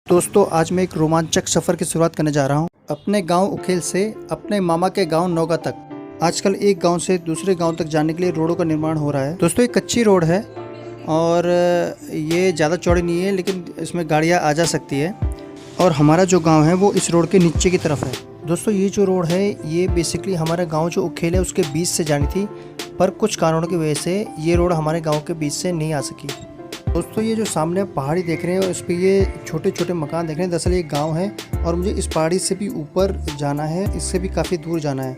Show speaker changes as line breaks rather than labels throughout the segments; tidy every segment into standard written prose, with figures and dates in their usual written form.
दोस्तों आज मैं एक रोमांचक सफ़र की शुरुआत करने जा रहा हूँ अपने गांव उखेल से अपने मामा के गांव नौगा तक। आजकल एक गांव से दूसरे गांव तक जाने के लिए रोडों का निर्माण हो रहा है। दोस्तों ये कच्ची रोड है और ये ज़्यादा चौड़ी नहीं है, लेकिन इसमें गाड़ियाँ आ जा सकती है। और हमारा जो गाँव है वो इस रोड के नीचे की तरफ है। दोस्तों ये जो रोड है ये बेसिकली हमारा गाँव जो उखेल है उसके बीच से जानी थी, पर कुछ कारणों की वजह से ये रोड हमारे गाँव के बीच से नहीं आ सकी। दोस्तों ये जो सामने पहाड़ी देख रहे हैं इस पर ये छोटे छोटे मकान देख रहे हैं, दरअसल ये गांव है और मुझे इस पहाड़ी से भी ऊपर जाना है, इससे भी काफ़ी दूर जाना है।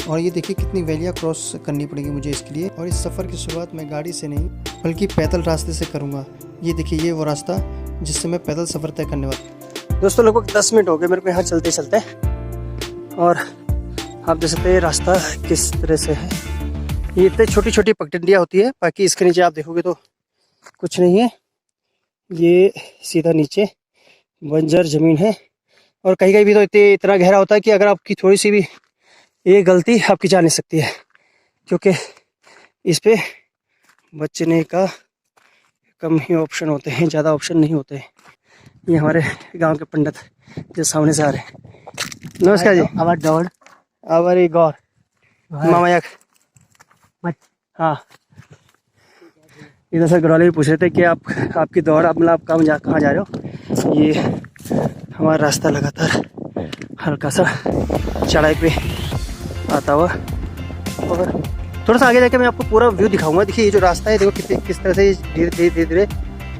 और ये देखिए कितनी वैलियाँ क्रॉस करनी पड़ेगी मुझे इसके लिए। और इस सफ़र की शुरुआत मैं गाड़ी से नहीं बल्कि पैदल रास्ते से करूँगा। ये देखिए ये वो रास्ता जिससे मैं पैदल सफ़र तय करने वाला। दोस्तों लगभग 10 मिनट हो गए मेरे को यहाँ चलते चलते, और आप देख सकते हैं रास्ता किस तरह से है। ये इतनी छोटी छोटी पगडंडियाँ होती है, बाकी इसके नीचे आप देखोगे तो कुछ नहीं है। ये सीधा नीचे बंजर ज़मीन है और कहीं कहीं भी तो इतना गहरा होता है कि अगर आपकी थोड़ी सी भी ये गलती आपकी जा नहीं सकती है, क्योंकि इस पे बचने का कम ही ऑप्शन होते हैं, ज़्यादा ऑप्शन नहीं होते। ये हमारे गांव के पंडित जो सामने से आ रहे हैं। नमस्कार जी।
आवाज दौड़
आवारी गौर मामा याक। हाँ इधर से गढ़वाली भी पूछ रहे थे कि आपकी दौड़ आप मतलब आप कहाँ जा रहे हो। ये हमारा रास्ता लगातार हल्का सा चढ़ाई पे आता हुआ, और थोड़ा सा आगे जाके मैं आपको पूरा व्यू दिखाऊंगा। देखिए ये जो रास्ता है देखो किस तरह से धीरे धीरे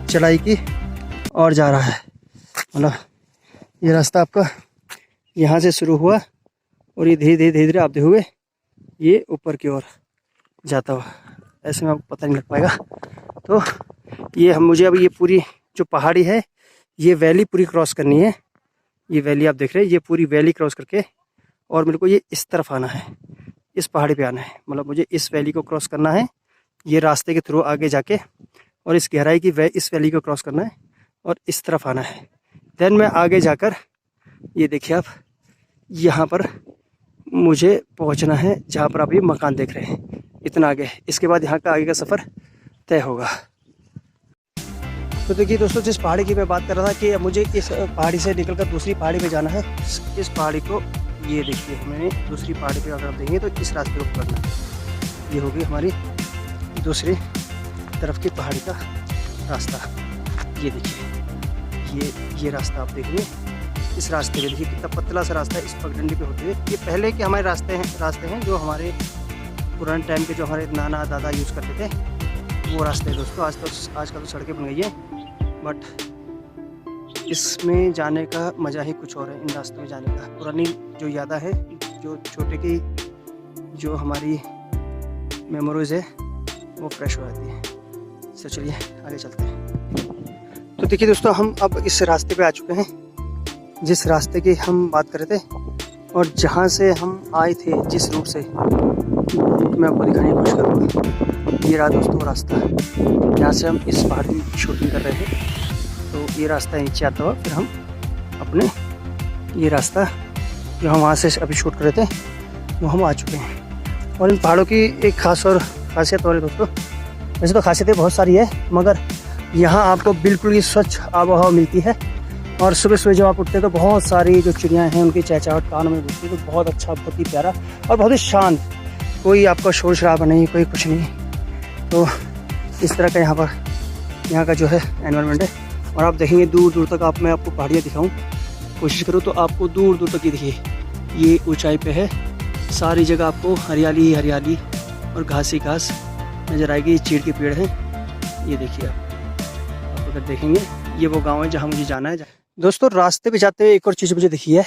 चढ़ाई की और जा रहा है। मतलब ये रास्ता आपका यहाँ से शुरू हुआ और ये धीरे धीरे आप देखोगे ये ऊपर की ओर जाता हुआ। ऐसे में आपको पता नहीं लग पाएगा। तो ये मुझे अब ये पूरी जो पहाड़ी है ये वैली पूरी क्रॉस करनी है। ये वैली आप देख रहे हैं, ये पूरी वैली क्रॉस करके और मेरे को ये इस तरफ आना है, इस पहाड़ी पे आना है। मतलब मुझे इस वैली को क्रॉस करना है, ये रास्ते के थ्रू आगे जाके, और इस गहराई की इस वैली को क्रॉस करना है और इस तरफ आना है। देन मैं आगे जाकर ये देखिए आप यहाँ पर मुझे पहुँचना है जहाँ पर आप ये मकान देख रहे हैं, इतना आगे। इसके बाद यहाँ का आगे का सफ़र तय होगा। तो देखिए दोस्तों जिस पहाड़ी की मैं बात कर रहा था कि मुझे इस पहाड़ी से निकलकर दूसरी पहाड़ी पे जाना है, इस पहाड़ी को ये देखिए मैंने दूसरी पहाड़ी पे अगर आप देखेंगे तो इस रास्ते को पकड़ना है। ये होगी हमारी दूसरी तरफ की पहाड़ी का रास्ता। ये देखिए ये रास्ता आप देखिए, इस रास्ते पे देखिए कितना पतला सा रास्ता है इस पगडंडी पे होते हुए। ये पहले के हमारे रास्ते हैं जो हमारे पुराने टाइम के जो हमारे नाना दादा यूज़ करते थे, वो रास्ते हैं दोस्तों। आजकल तो सड़कें बन गई है, बट इसमें जाने का मज़ा ही कुछ और है। इन रास्तों में जाने का पुरानी जो यादें है, जो छोटे की जो हमारी मेमोरीज है वो फ्रेश हो जाती है। तो चलिए आगे चलते हैं। तो देखिए दोस्तों हम अब इस रास्ते पे आ चुके हैं जिस रास्ते की हम बात कर रहे थे, और जहाँ से हम आए थे जिस रूट से, मैं आपको दिखाने की कोशिश करूँगा। ये रहा दोस्तों रास्ता जहाँ से हम इस पहाड़ की शूटिंग कर रहे थे। तो ये रास्ता नीचे आता हुआ फिर हम अपने ये रास्ता जो हम वहाँ से अभी शूट कर रहे थे वो हम आ चुके हैं। और इन पहाड़ों की एक खास और खासियत और है दोस्तों, वैसे तो खासियतें बहुत सारी है, मगर यहाँ आपको बिल्कुल ही स्वच्छ आबोहवा मिलती है। और सुबह सुबह जब आप उठते हैं तो बहुत सारी जो चिड़ियाँ हैं उनकी चहचहाहट कानों में घुसती है, तो बहुत अच्छा, बहुत ही प्यारा और बहुत ही शांत, कोई आपका शोर शराबा नहीं, कोई कुछ नहीं। तो इस तरह का यहाँ का जो है एनवायरनमेंट है। और आप देखेंगे दूर दूर तक मैं आपको पहाड़ियाँ दिखाऊँ कोशिश करूँ तो आपको दूर दूर तक ये देखिए, ये ऊंचाई पे है, सारी जगह आपको हरियाली हरियाली और घास ही घास नज़र आएगी। चीड़ के पेड़ हैं, ये देखिए आप अगर देखेंगे ये वो गाँव है जहाँ मुझे जाना है। दोस्तों रास्ते पे जाते हुए एक और चीज़ मुझे दिखी है,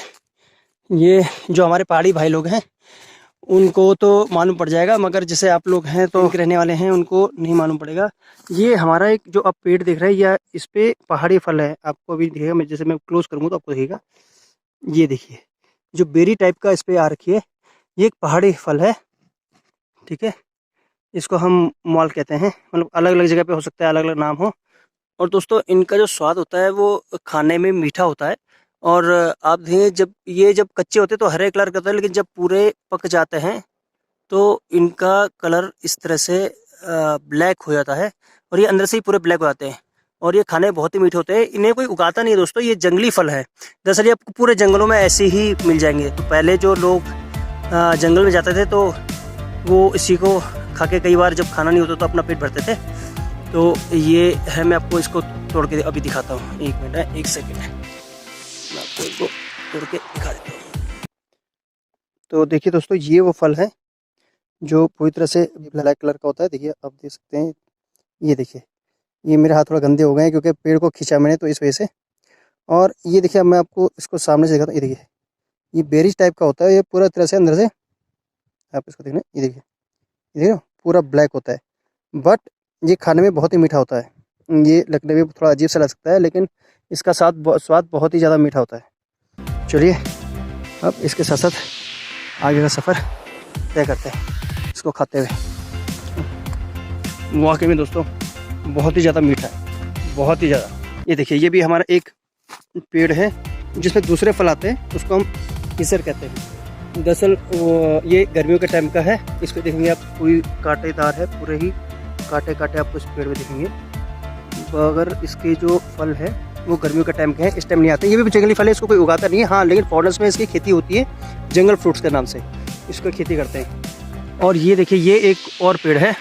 ये जो हमारे पहाड़ी भाई लोग हैं उनको तो मालूम पड़ जाएगा, मगर जैसे आप लोग हैं तो रहने वाले हैं उनको नहीं मालूम पड़ेगा। ये हमारा एक जो आप पेड़ देख रहे हैं या इस पे पहाड़ी फल है, आपको अभी दिखेगा। मैं जैसे मैं क्लोज करूँगा तो आपको दिखेगा। ये देखिए जो बेरी टाइप का इस पर आ रखी है, ये एक पहाड़ी फल है, ठीक है। इसको हम मॉल कहते हैं, मतलब अलग अलग जगह पे हो सकता है, अलग अलग नाम हो। और दोस्तों इनका जो स्वाद होता है वो खाने में मीठा होता है। और आप देखें जब कच्चे होते हैं तो हरे कलर का होता है, लेकिन जब पूरे पक जाते हैं तो इनका कलर इस तरह से ब्लैक हो जाता है, और ये अंदर से ही पूरे ब्लैक हो जाते हैं। और ये खाने बहुत ही मीठे होते हैं। इन्हें कोई उगाता नहीं है दोस्तों, ये जंगली फल है। दरअसल ये आपको पूरे जंगलों में ऐसे ही मिल जाएंगे। तो पहले जो लोग जंगल में जाते थे तो वो इसी को खा के कई बार जब खाना नहीं होता तो अपना पेट भरते थे। तो ये है, मैं आपको इसको तोड़ के अभी दिखाता हूँ। 1 मिनट है, 1 सेकेंड है, मैं आपको इसको तोड़ के दिखा देता हूँ। तो देखिए दोस्तों, ये वो फल है जो पूरी तरह से ब्लैक कलर का होता है। देखिए आप देख सकते हैं, ये देखिए, ये मेरे हाथ थोड़ा गंदे हो गए हैं क्योंकि पेड़ को खींचा मैंने, तो इस वजह से। और ये देखिए, अब मैं आपको इसको सामने से दिखाता हूँ। ये देखिए, ये बेरीज टाइप का होता है, ये पूरा तरह से अंदर से आप इसको देखना, ये देखिए, ये देखो पूरा ब्लैक होता है, बट ये खाने में बहुत ही मीठा होता है। ये लगने में थोड़ा अजीब सा लग सकता है, लेकिन इसका स्वाद बहुत ही ज़्यादा मीठा होता है। चलिए अब इसके साथ साथ आगे का सफ़र तय करते हैं इसको खाते हुए। वाकई में दोस्तों बहुत ही ज़्यादा मीठा है, बहुत ही ज़्यादा। ये देखिए, ये भी हमारा एक पेड़ है जिसमें दूसरे फल आते हैं, उसको हम केसर कहते हैं। दरअसल ये गर्मियों के टाइम का है। इसको देखेंगे आप, पूरी कांटेदार है, पूरे ही कांटे कांटे आपको इस पेड़ में दिखेंगे। अगर इसके जो फल है वो गर्मियों के टाइम के हैं, इस टाइम नहीं आते। ये भी जंगली फल है, इसको कोई उगाता नहीं है। हाँ, लेकिन फॉरेस्ट में इसकी खेती होती है, जंगल फ्रूट्स के नाम से इसको खेती करते हैं। और ये देखिए, ये एक और पेड़ है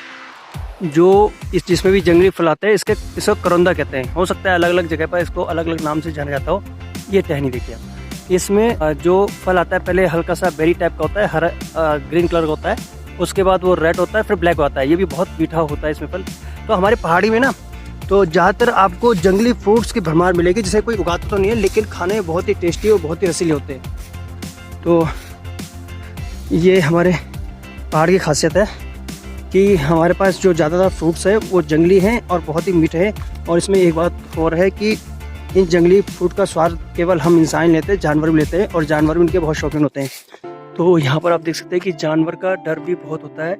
जो जिसमें भी जंगली फल आते हैं। इसको करौंदा कहते हैं। हो सकता है अलग अलग जगह पर इसको अलग अलग नाम से जाना जाता हो। ये टहनी देखिए आप, इसमें जो फल आता है पहले हल्का सा बेरी टाइप का होता है, हरा ग्रीन कलर का होता है, उसके बाद वो रेड होता है, फिर ब्लैक होता है। ये भी बहुत मीठा होता है इसमें फल। तो हमारे पहाड़ी में ना, तो ज़्यादातर आपको जंगली फ्रूट्स की भरमार मिलेगी, जिसे कोई उगाता तो नहीं है, लेकिन खाने में बहुत ही टेस्टी और बहुत ही रसीले होते हैं। तो ये हमारे पहाड़ की खासियत है कि हमारे पास जो ज़्यादातर फ्रूट्स है वो जंगली हैं और बहुत ही मीठे हैं। और इसमें एक बात और है कि इन जंगली फ्रूट का स्वाद केवल हम इंसान लेते हैं, जानवर भी लेते हैं, और जानवर भी इनके बहुत शौकीन होते हैं। तो यहाँ पर आप देख सकते हैं कि जानवर का डर भी बहुत होता है।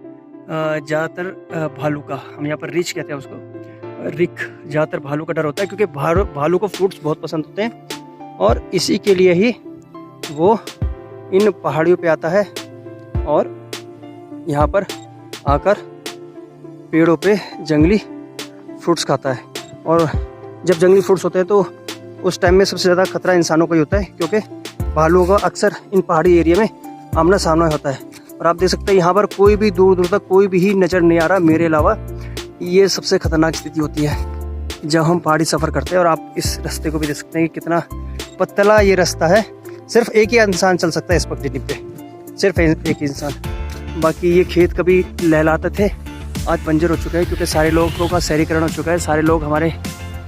ज़्यादातर भालू का, हम यहाँ पर रिच कहते हैं उसको, रिक, ज़्यादातर भालू का डर होता है, क्योंकि भालू को फ्रूट्स बहुत पसंद होते हैं। और इसी के लिए ही वो इन पहाड़ियों पे आता है और यहाँ पर आकर पेड़ों पे जंगली फ्रूट्स खाता है। और जब जंगली फ्रूट्स होते हैं तो उस टाइम में सबसे ज़्यादा खतरा इंसानों को ही होता है, क्योंकि भालुओं का अक्सर इन पहाड़ी एरिया में आमना सामना होता है। और आप देख सकते हैं यहाँ पर कोई भी दूर दूर तक कोई भी नज़र नहीं आ रहा मेरे अलावा। ये सबसे खतरनाक स्थिति होती है जब हम पहाड़ी सफ़र करते हैं। और आप इस रास्ते को भी देख सकते हैं कि कितना पतला ये रास्ता है। सिर्फ एक ही इंसान चल सकता है इस पगडंडी पे, सिर्फ एक इंसान। बाकी ये खेत कभी लहलाते थे, आज बंजर हो चुके हैं, क्योंकि सारे लोगों का शहरीकरण हो चुका है। सारे लोग, हमारे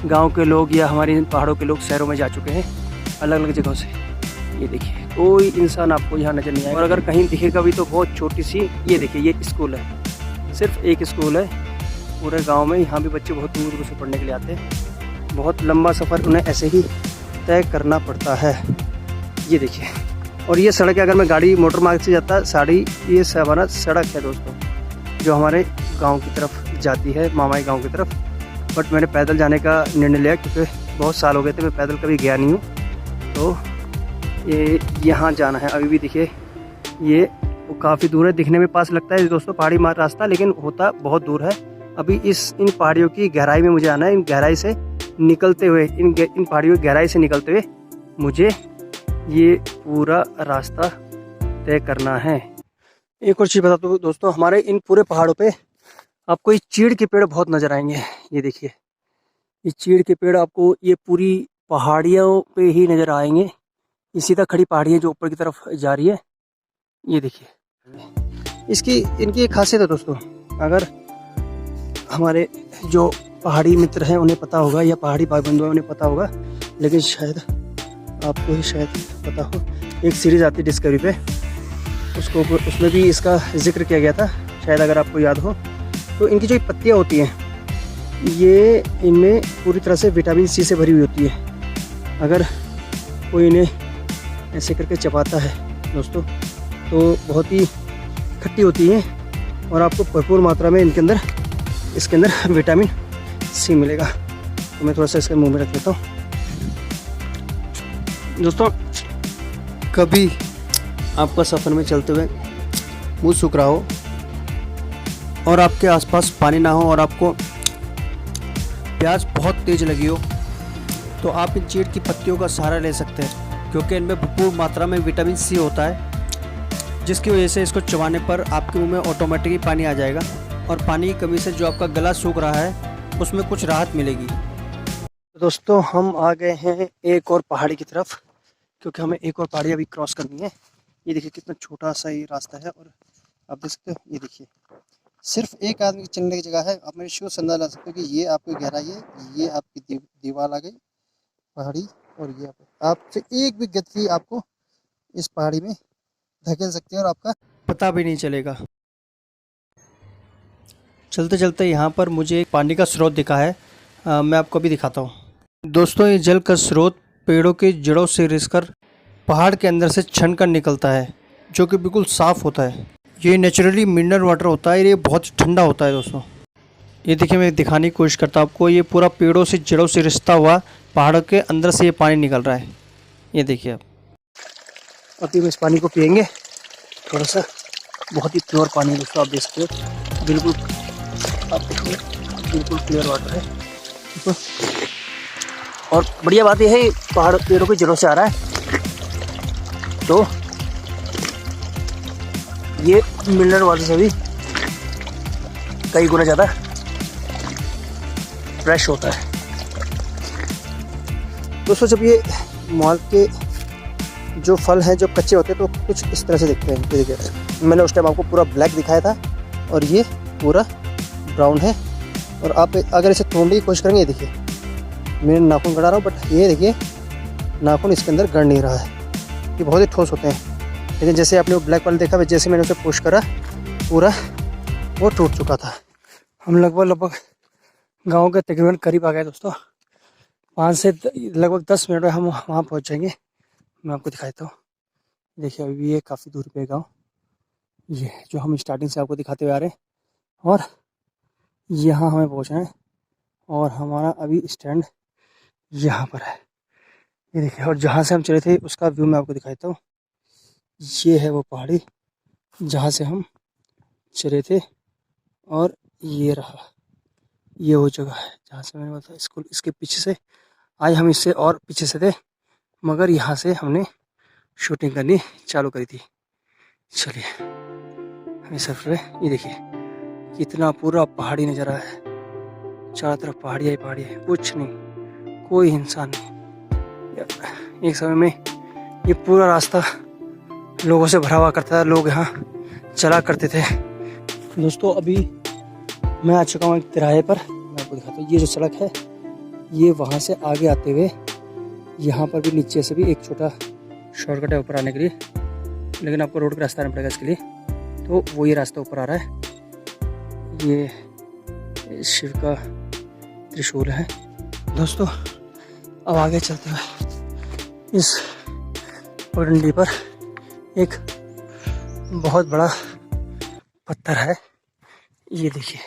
गांव के लोग या हमारे पहाड़ों के लोग शहरों में जा चुके हैं अलग अलग जगहों से। ये देखिए, कोई इंसान आपको यहाँ नज़र नहीं आएगा, और अगर कहीं दिखेगा भी तो बहुत छोटी सी। ये देखिए, ये स्कूल है, सिर्फ एक स्कूल है पूरे गांव में। यहाँ भी बच्चे बहुत दूर दूर से पढ़ने के लिए आते हैं। बहुत लंबा सफ़र उन्हें ऐसे ही तय करना पड़ता है। ये देखिए, और ये सड़क है, अगर मैं गाड़ी मोटर मार्ग से जाता ये हमारा सड़क है दोस्तों, जो हमारे गांव की तरफ जाती है, मामाई गांव की तरफ। बट मैंने पैदल जाने का निर्णय लिया, क्योंकि बहुत साल हो गए थे, मैं पैदल कभी गया नहीं हूँ। तो ये यहाँ जाना है। अभी भी देखिए, ये काफ़ी दूर है, दिखने में पास लगता है दोस्तों पहाड़ी मार्ग रास्ता, लेकिन होता बहुत दूर है। अभी इन पहाड़ियों की गहराई में मुझे आना है। इन गहराई से निकलते हुए, इन पहाड़ियों की गहराई से निकलते हुए मुझे ये पूरा रास्ता तय करना है। एक और चीज़ बता दूँ दोस्तों, हमारे इन पूरे पहाड़ों पे आपको ये चीड़ के पेड़ बहुत नज़र आएंगे। ये देखिए, ये चीड़ के पेड़ आपको ये पूरी पहाड़ियों पे ही नज़र आएंगे। ये सीधा खड़ी पहाड़ी है जो ऊपर की तरफ जा रही है। ये देखिए, इनकी एक खासियत है दोस्तों। अगर हमारे जो पहाड़ी मित्र हैं उन्हें पता होगा, या पहाड़ी भाई बंधु हैं उन्हें पता होगा, लेकिन शायद आपको ही शायद पता हो, एक सीरीज़ आती है डिस्कवरी पे, उसमें भी इसका जिक्र किया गया था शायद, अगर आपको याद हो। तो इनकी जो पत्तियाँ होती हैं, ये इनमें पूरी तरह से विटामिन सी से भरी हुई होती है। अगर कोई इन्हें ऐसे करके चबाता है दोस्तों, तो बहुत ही खट्टी होती है, और आपको भरपूर मात्रा में इसके अंदर विटामिन सी मिलेगा। तो मैं थोड़ा सा इसके मुंह में रख लेता हूँ दोस्तों। कभी आपका सफ़र में चलते हुए मुँह सूख रहा हो और आपके आसपास पानी ना हो, और आपको
प्यास बहुत तेज़ लगी हो तो आप इन चीड़ की पत्तियों का सहारा ले सकते हैं, क्योंकि इनमें भरपूर मात्रा में विटामिन सी होता है, जिसकी वजह से इसको चबाने पर आपके मुंह में ऑटोमेटिकली पानी आ जाएगा और पानी की कमी से जो आपका गला सूख रहा है उसमें कुछ राहत मिलेगी।
दोस्तों हम आ गए हैं एक और पहाड़ी की तरफ, क्योंकि हमें एक और पहाड़ी अभी क्रॉस करनी है। ये देखिए कितना छोटा सा ये रास्ता है और आप देख सकते हो, ये देखिए सिर्फ एक आदमी चलने की जगह है। आप मेरे शूज से अंदाजा ला सकते हो कि ये आपकी गहराई है, ये आपकी दीवार आ गई पहाड़ी, और ये आपसे एक भी गति आपको इस पहाड़ी में धकेल सकती है और आपका
पता भी नहीं चलेगा। चलते चलते यहाँ पर मुझे एक पानी का स्रोत दिखा है, मैं आपको अभी दिखाता हूँ। दोस्तों ये जल का स्रोत पेड़ों की जड़ों से रिसकर पहाड़ के अंदर से छन कर निकलता है, जो कि बिल्कुल साफ़ होता है। ये नेचुरली मिनरल वाटर होता है, ये बहुत ठंडा होता है। दोस्तों ये देखिए मैं दिखाने की कोशिश करता हूँ आपको, ये पूरा पेड़ों से जड़ों से रिश्ता हुआ पहाड़ों के अंदर से ये पानी निकल रहा है। ये देखिए आप।
अभी हम इस पानी को पियेंगे थोड़ा सा, बहुत ही प्योर पानी है दोस्तों, आप देख सकते हो बिल्कुल, आप देखिए बिल्कुल क्लियर वाटर है। देखो, और बढ़िया बात यह है पहाड़ पेड़ों की जड़ों से आ रहा है, तो ये मिनरल वाटर से भी कई गुना ज़्यादा फ्रेश होता है। दोस्तों जब ये मॉल के जो फल हैं जब कच्चे होते हैं तो कुछ इस तरह से दिखते हैं। ये देखिए मैंने उस टाइम आपको पूरा ब्लैक दिखाया था और ये पूरा ब्राउन है। और आप अगर इसे तोड़ने की कोशिश करेंगे, ये देखिए मैं नाखून गड़ा रहा हूँ, बट ये देखिए नाखून इसके अंदर गड़ नहीं रहा है, ये बहुत ही ठोस होते हैं। लेकिन जैसे आपने वो ब्लैक वाला देखा, जैसे मैंने उसे पुश करा पूरा वो टूट चुका था। हम लगभग गांव के तकरीबन करीब आ गए दोस्तों, 5 से लगभग 10 मिनट में हम वहाँ पहुँच जाएंगे। मैं आपको दिखाता हूँ, देखिए अभी ये काफ़ी दूर पे गाँव, ये जो हम स्टार्टिंग से आपको दिखाते हुए आ रहे हैं, और यहाँ हमें पहुँचना है और हमारा अभी स्टैंड यहाँ पर है। ये देखिए, और जहाँ से हम चले थे उसका व्यू मैं आपको दिखाता हूँ। ये है वो पहाड़ी जहाँ से हम चले थे, और ये रहा, ये वो जगह है जहाँ से मैंने बताया स्कूल। इसके पीछे से आए हम, इससे और पीछे से थे, मगर यहाँ से हमने शूटिंग करनी चालू करी थी। चलिए हमें सफर है। ये देखिए कितना पूरा पहाड़ी नज़र आ रहा है, चारों तरफ पहाड़ियाँ ही पहाड़ी है, कुछ नहीं, कोई इंसान नहीं। एक समय में ये पूरा रास्ता लोगों से भरा हुआ करता था, लोग यहाँ चला करते थे। दोस्तों अभी मैं आ चुका हूँ एक तिराहे पर, मैं आपको दिखाता हूँ। ये जो सड़क है ये वहाँ से आगे आते हुए यहाँ पर भी नीचे से भी एक छोटा शॉर्टकट है ऊपर आने के लिए, लेकिन आपको रोड का रास्ता आना पड़ेगा इसके लिए। तो वो ये रास्ता ऊपर आ रहा है, ये शिव का त्रिशूल है। दोस्तों अब आगे चलते हुए इस पगडंडी पर एक बहुत बड़ा पत्थर है, ये देखिए,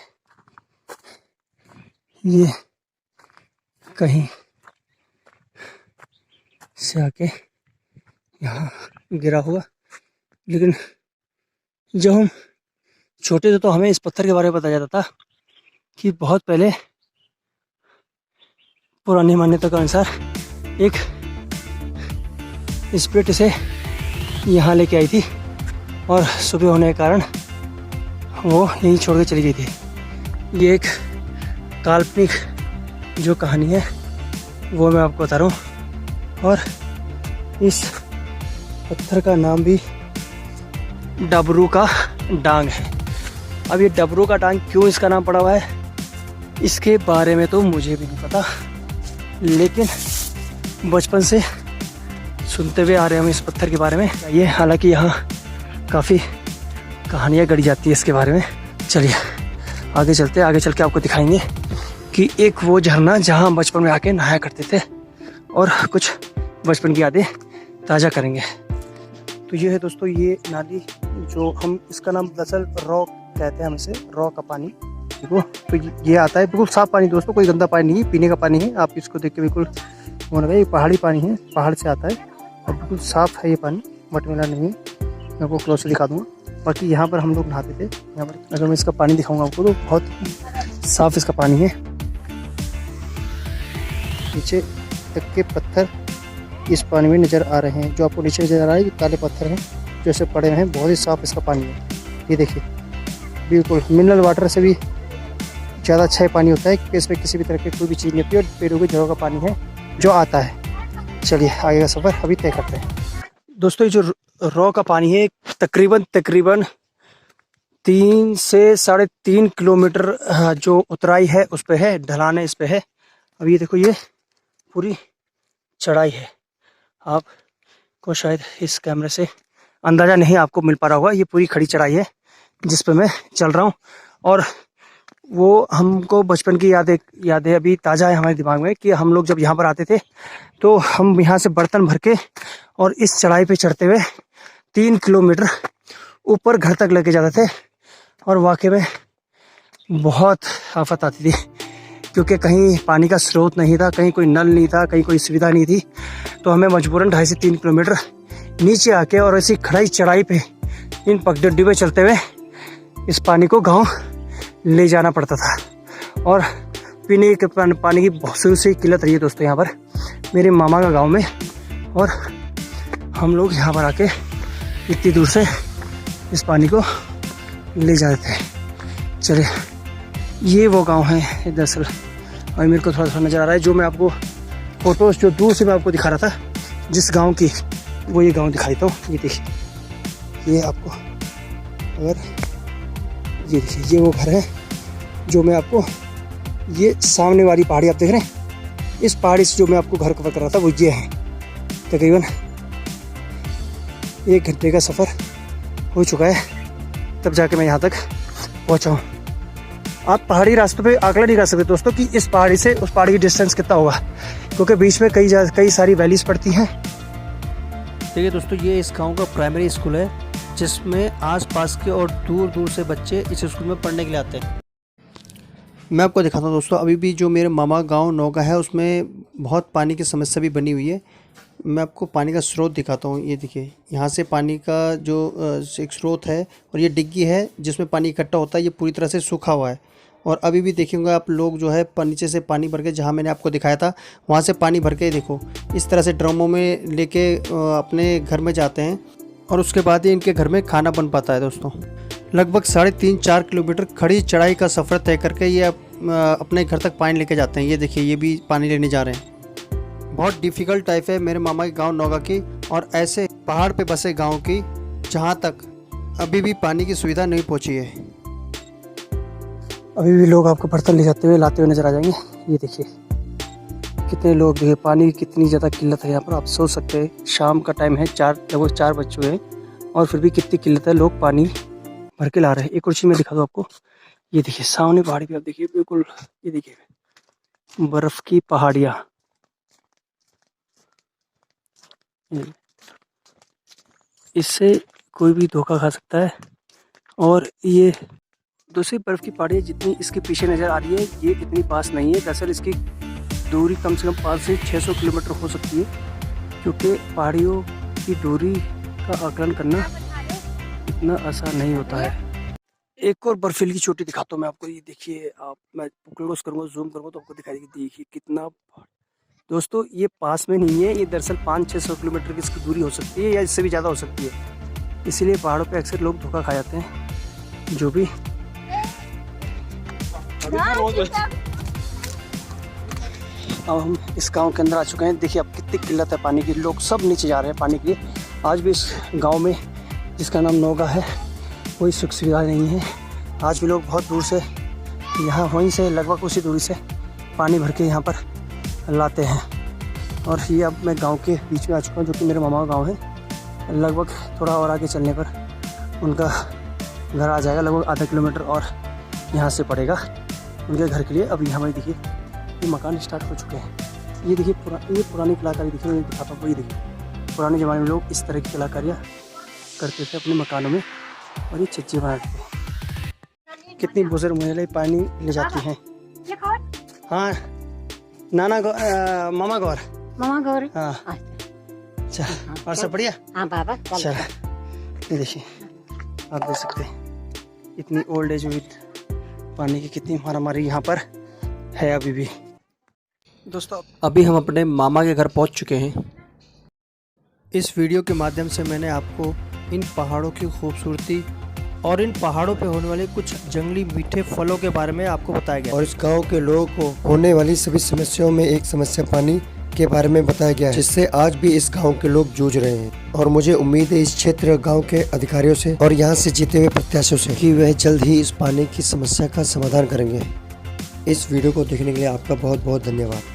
ये कहीं से आके यहाँ गिरा हुआ। लेकिन जब हम छोटे थे तो हमें इस पत्थर के बारे में बताया जाता था कि बहुत पहले पुरानी मान्यता के अनुसार एक स्पिरिट इसे यहाँ लेके आई थी, और सुबह होने के कारण वो यहीं छोड़ के चली गई थी। ये एक काल्पनिक जो कहानी है वो मैं आपको बता रहा हूँ, और इस पत्थर का नाम भी डबरू का डांग है। अब ये डबरू का डांग क्यों इसका नाम पड़ा हुआ है इसके बारे में तो मुझे भी नहीं पता, लेकिन बचपन से सुनते हुए आ रहे हैं हम इस पत्थर के बारे में। ये हालांकि यहाँ काफ़ी कहानियाँ गढ़ी जाती है इसके बारे में। चलिए आगे चलते हैं, आगे चल के आपको दिखाएंगे कि एक वो झरना जहाँ हम बचपन में आके नहाया करते थे, और कुछ बचपन की यादें ताज़ा करेंगे। तो ये है दोस्तों ये नाली, जो हम इसका नाम दरअसल रॉ कहते हैं, हम इसे रॉ का पानी। देखो तो ये आता है बिल्कुल साफ़ पानी दोस्तों, कोई गंदा पानी नहीं है, पीने का पानी है। आप इसको देख के बिल्कुल होना, ये पहाड़ी पानी है, पहाड़ से आता है और बिल्कुल साफ़ है ये पानी, मटमैला नहीं है। मैं आपको क्लोज से दिखा दूँगा। बाकी यहाँ पर हम लोग नहाते थे, यहाँ पर अगर मैं इसका पानी दिखाऊंगा आपको तो बहुत साफ़ इसका पानी है। नीचे तक के पत्थर इस पानी में नज़र आ रहे हैं। जो आपको नीचे नज़र आ रहा है ये काले पत्थर हैं जो ऐसे पड़े हैं। बहुत ही साफ़ इसका पानी है। ये देखिए बिल्कुल मिनरल वाटर से भी ज़्यादा अच्छा पानी होता है क्योंकि इसमें किसी भी तरह की कोई भी चीज़ नहीं होती और पेड़ों की जड़ों का पानी है जो आता है। चलिए आगे का सफ़र अभी तय करते हैं। दोस्तों ये जो रॉ का पानी है तकरीबन 3 से 3.5 किलोमीटर जो उतराई है उस पे है, ढलान है इस पे है। अब ये देखो ये पूरी चढ़ाई है। आपको शायद इस कैमरे से अंदाज़ा नहीं आपको मिल पा रहा होगा। ये पूरी खड़ी चढ़ाई है जिस पे मैं चल रहा हूँ और वो हमको बचपन की यादें अभी ताज़ा है हमारे दिमाग में कि हम लोग जब यहाँ पर आते थे तो हम यहाँ से बर्तन भर के और इस चढ़ाई पे चढ़ते हुए 3 किलोमीटर ऊपर घर तक लेके जाते थे। और वाकई में बहुत आफत आती थी क्योंकि कहीं पानी का स्रोत नहीं था, कहीं कोई नल नहीं था, कहीं कोई सुविधा नहीं थी। तो हमें मजबूरन 2.5 से 3 किलोमीटर नीचे आके और ऐसी खड़ाई चढ़ाई पे इन पगडंडी पे चलते हुए इस पानी को गांव ले जाना पड़ता था। और पीने के पानी की बहुत सी किल्लत रही है दोस्तों यहाँ पर मेरे मामा का गांव में। और हम लोग यहाँ पर आके इतनी दूर से इस पानी को ले जाते थे। चलिए ये वो गांव है दरअसल और मेरे को थोड़ा थोड़ा नज़र आ रहा है जो मैं आपको फ़ोटोज़ जो दूर से मैं आपको दिखा रहा था जिस गांव की, वो ये गांव दिखाई देता हूँ। ये देखिए ये आपको अगर ये देखिए ये वो घर है जो मैं आपको, ये सामने वाली पहाड़ी आप देख रहे हैं, इस पहाड़ी से जो मैं आपको घर कवर कर रहा था वो ये है। तकरीबन 1 घंटे का सफ़र हो चुका है तब जाके मैं यहाँ तक पहुँचा हूँ। आप पहाड़ी रास्तों पे आंकड़ा नहीं कर सकते दोस्तों कि इस पहाड़ी से उस पहाड़ी की डिस्टेंस कितना होगा क्योंकि बीच में कई सारी वैलीज पड़ती हैं।
देखिए दोस्तों ये इस गांव का प्राइमरी स्कूल है जिसमें आसपास के और दूर दूर से बच्चे इस स्कूल में पढ़ने के लिए आते हैं। मैं आपको दिखाता हूँ दोस्तों अभी भी जो मेरे मामा गांव नौगा है उसमें बहुत पानी की समस्या भी बनी हुई है। मैं आपको पानी का स्रोत दिखाता हूँ। ये देखिए यहाँ से पानी का जो एक स्रोत है और ये डिग्गी है जिसमें पानी इकट्ठा होता है। ये पूरी तरह से सूखा हुआ है और अभी भी देखेंगे आप लोग जो है नीचे से पानी भर के, जहाँ मैंने आपको दिखाया था वहाँ से पानी भर के देखो इस तरह से ड्रमों में लेके अपने घर में जाते हैं और उसके बाद ही इनके घर में खाना बन पाता है। दोस्तों लगभग 3.5-4 किलोमीटर खड़ी चढ़ाई का सफ़र तय करके ये अपने घर तक पानी लेके जाते हैं। ये देखिए ये भी पानी लेने जा रहे हैं। बहुत डिफ़िकल्ट टाइप है मेरे मामा के गांव नौगा की और ऐसे पहाड़ पे बसे गांव की जहां तक अभी भी पानी की सुविधा नहीं पहुंची है।
अभी भी लोग आपको बर्तन ले जाते हुए लाते हुए नज़र आ जाएंगे। ये देखिए कितने लोग, देखिए पानी की कितनी ज़्यादा किल्लत है यहाँ पर। आप सोच सकते हैं शाम का टाइम है, लगभग 4 बज चुके हैं और फिर भी कितनी किल्लत है, लोग पानी भर के ला रहे हैं। एक और चीज़ मैं दिखा दूँ आपको। ये देखिए सामने पहाड़ी पे आप देखिए बिल्कुल, ये देखिए बर्फ़ की पहाड़ियाँ। इससे कोई भी धोखा खा सकता है। और ये दूसरी बर्फ़ की पहाड़ी जितनी इसके पीछे नज़र आ रही है ये इतनी पास नहीं है। दरअसल इसकी दूरी कम से कम 500 से 600 किलोमीटर हो सकती है क्योंकि पहाड़ियों की दूरी का आकलन करना इतना आसान नहीं होता है। एक और बर्फीली चोटी दिखाता हूँ मैं आपको। ये देखिए आप, मैं क्लोज करूँगा, जूम करूँगा तो आपको दिखाई देगी। देखिए कितना दोस्तों ये पास में नहीं है, ये दरअसल 500-600 किलोमीटर की इसकी दूरी हो सकती है या इससे भी ज़्यादा हो सकती है। इसीलिए पहाड़ों पे अक्सर लोग धोखा खा जाते हैं। जो भी अब हम इस गांव के अंदर आ चुके हैं। देखिए अब कितनी किल्लत है पानी की, लोग सब नीचे जा रहे हैं पानी के लिए। आज भी इस गांव में जिसका नाम नौगा है कोई सुख सुविधा नहीं है। आज भी लोग बहुत दूर से यहाँ वहीं से लगभग उसी दूरी से पानी भर के यहाँ पर लाते हैं। और ये अब मैं गांव के बीच में आ चुका हूँ जो कि मेरे मामा का गाँव है। लगभग थोड़ा और आगे चलने पर उनका घर आ जाएगा, लगभग आधा किलोमीटर और यहाँ से पड़ेगा उनके घर के लिए। अभी हमारे देखिए ये मकान स्टार्ट हो चुके हैं। ये देखिए ये पुरानी कलाकारी देखिए, मैं दिखाता हूँ। ये देखिए पुराने ज़माने में लोग इस तरह की कलाकारियाँ करते थे अपने मकानों में और ये छज्जे बनाते थे। कितनी बुजुर्ग महिलाएं पानी ले जाती हैं। हाँ नाना मामा गौर हाँ चल और सब बढ़िया।
हाँ बाबा
चल ये देखिए आप देख सकते हैं इतनी ओल्ड एज विद पानी की कितनी मारामारी यहाँ पर है अभी भी। दोस्तों
अभी हम अपने मामा के घर पहुंच चुके हैं। इस वीडियो के माध्यम से मैंने आपको इन पहाड़ों की खूबसूरती और इन पहाड़ों पे होने वाले कुछ जंगली मीठे फलों के बारे में आपको बताया गया
और इस गांव के लोगों को होने वाली सभी समस्याओं में एक समस्या पानी के बारे में बताया गया है, जिससे आज भी इस गांव के लोग जूझ रहे हैं। और मुझे उम्मीद है इस क्षेत्र गांव के अधिकारियों से और यहां से जीते हुए प्रत्याशियों से कि वह जल्द ही इस पानी की समस्या का समाधान करेंगे। इस वीडियो को देखने के लिए आपका बहुत बहुत धन्यवाद।